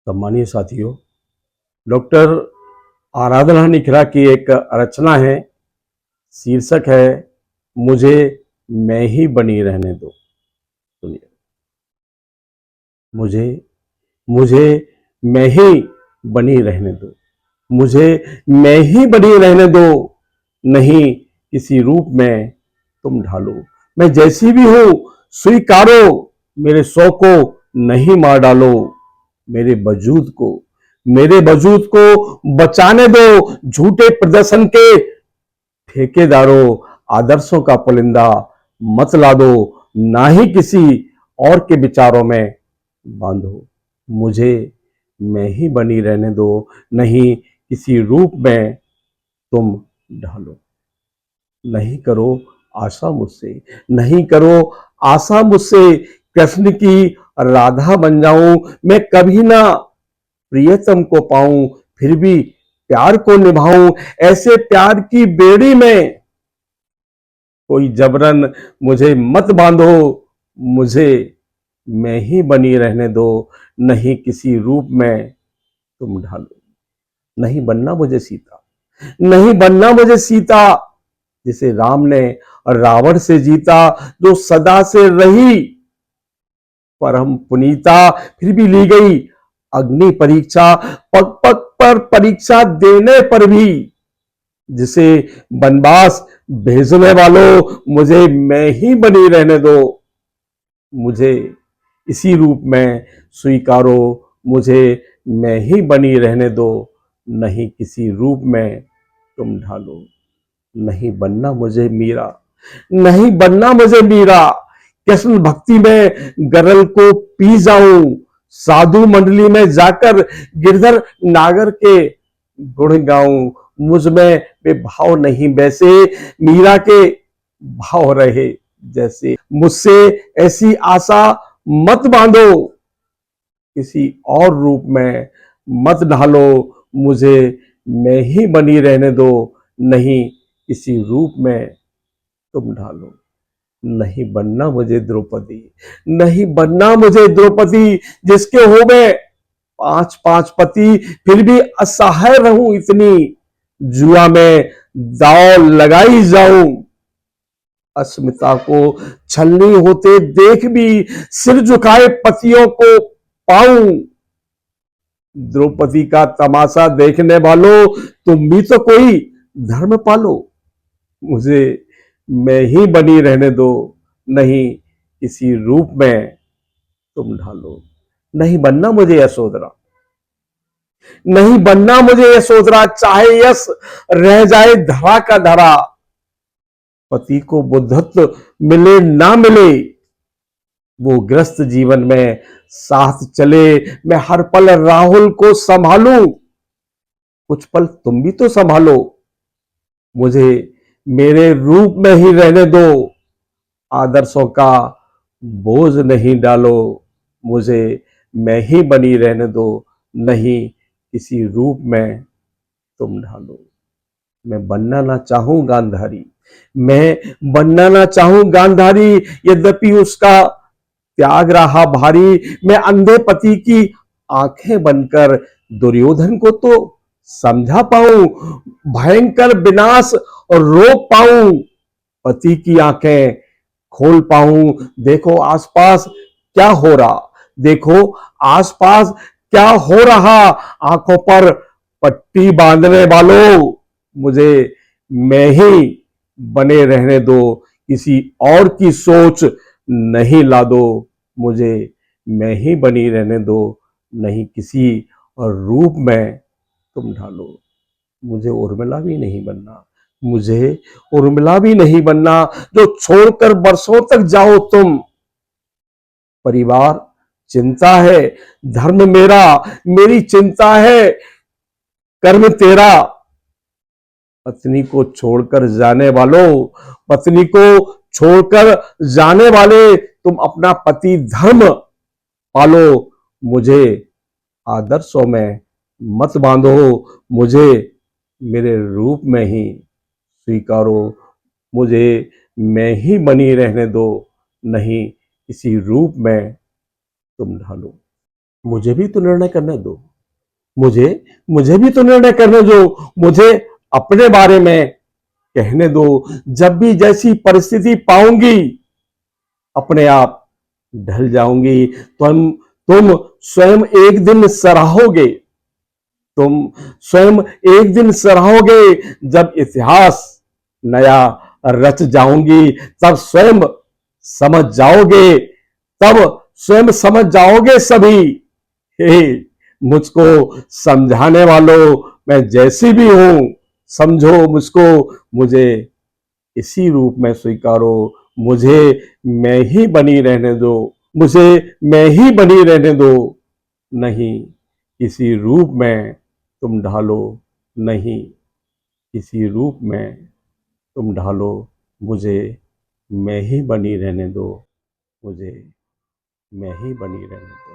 सम्मानीय साथियों, डॉक्टर आराधना निखरा की एक रचना है, शीर्षक है मुझे मैं ही बनी रहने दो। सुनिए, मुझे मुझे मैं ही बनी रहने दो, मुझे मैं ही बनी रहने दो, नहीं किसी रूप में तुम ढालो। मैं जैसी भी हूं स्वीकारो, मेरे शौक को नहीं मार डालो। मेरे वजूद को मेरे वजूद को बचाने दो झूठे प्रदर्शन के ठेकेदारों। आदर्शों का पुलिंदा मत ला दो, ना ही किसी और के विचारों में बांधो। मुझे मैं ही बनी रहने दो, नहीं किसी रूप में तुम ढालो। नहीं करो आशा मुझसे, नहीं करो आशा मुझसे, कृष्ण की राधा बन जाऊं मैं, कभी ना प्रियतम को पाऊं, फिर भी प्यार को निभाऊं। ऐसे प्यार की बेड़ी में कोई जबरन मुझे मत बांधो। मुझे मैं ही बनी रहने दो, नहीं किसी रूप में तुम ढालो। नहीं बनना मुझे सीता, नहीं बनना मुझे सीता, जिसे राम ने रावण से जीता, जो सदा से रही परम पुनीता, फिर भी ली गई अग्नि परीक्षा। पग पग पर परीक्षा देने पर भी, जिसे वनवास भेजने वालों, मुझे मैं ही बनी रहने दो। मुझे इसी रूप में स्वीकारो, मुझे मैं ही बनी रहने दो, नहीं किसी रूप में तुम ढालो। नहीं बनना मुझे मीरा, नहीं बनना मुझे मीरा, कृष्ण भक्ति में गरल को पी जाऊं। साधु मंडली में जाकर गिरधर नागर के गुण गाऊं। मुझ में वे भाव नहीं वैसे, मीरा के भाव रहे जैसे। मुझसे ऐसी आशा मत बांधो, किसी और रूप में मत ढालो। मुझे मैं ही बनी रहने दो, नहीं किसी रूप में तुम ढालो। नहीं बनना मुझे द्रौपदी, नहीं बनना मुझे द्रौपदी, जिसके हो गए पांच पांच पति, फिर भी असहाय रहूं इतनी, जुआ में दांव लगाई जाऊं। अस्मिता को छलनी होते देख भी सिर झुकाए पतियों को पाऊं। द्रौपदी का तमाशा देखने वालों, तुम भी तो कोई धर्म पालो। मुझे मैं ही बनी रहने दो, नहीं किसी रूप में तुम ढालो। नहीं बनना मुझे यशोधरा, नहीं बनना मुझे यशोधरा, चाहे यश रह जाए धरा का धरा। पति को बुद्धत्व मिले ना मिले, वो ग्रस्त जीवन में साथ चले। मैं हर पल राहुल को संभालूं, कुछ पल तुम भी तो संभालो। मुझे मेरे रूप में ही रहने दो, आदर्शों का बोझ नहीं डालो। मुझे मैं ही बनी रहने दो, नहीं किसी रूप में तुम ढालो। मैं बनना ना चाहूं गांधारी, मैं बनना ना चाहूं गांधारी, यद्यपि उसका त्याग रहा भारी। मैं अंधे पति की आंखें बनकर दुर्योधन को तो समझा पाऊं, भयंकर विनाश और रोक पाऊं। पति की आंखें खोल पाऊं। देखो आसपास क्या हो रहा, देखो आसपास क्या हो रहा। आंखों पर पट्टी बांधने वालों, मुझे मैं ही बने रहने दो, किसी और की सोच नहीं ला दो। मुझे मैं ही बनी रहने दो, नहीं किसी और रूप में तुम ढालो। मुझे उर्मिला भी नहीं बनना, मुझे उर्मिला भी नहीं बनना, जो छोड़कर बरसों तक जाओ तुम। परिवार चिंता है, धर्म मेरा, मेरी चिंता है, कर्म तेरा। पत्नी को छोड़कर जाने वालों, पत्नी को छोड़कर जाने वाले, तुम अपना पति धर्म पालो। मुझे आदर्शों में मत बांधो, मुझे मेरे रूप में ही स्वीकारो। मुझे मैं ही बनी रहने दो, नहीं किसी रूप में तुम ढालो। मुझे भी तो निर्णय करने दो। मुझे मुझे भी तो निर्णय करने दो। मुझे अपने बारे में कहने दो। जब भी जैसी परिस्थिति पाऊंगी, अपने आप ढल जाऊंगी। तुम स्वयं एक दिन सराहोगे। तुम स्वयं एक दिन सराहोगे। जब इतिहास नया रच जाऊंगी, तब स्वयं समझ जाओगे। तब स्वयं समझ जाओगे सभी। हे मुझको समझाने वालों, मैं जैसी भी हूं, समझो मुझको। मुझे इसी रूप में स्वीकारो। मुझे मैं ही बनी रहने दो। मुझे मैं ही बनी रहने दो। नहीं किसी रूप में तुम ढालो। नहीं किसी रूप में तुम ढालो। मुझे मैं ही बनी रहने दो। मुझे मैं ही बनी रहने दो।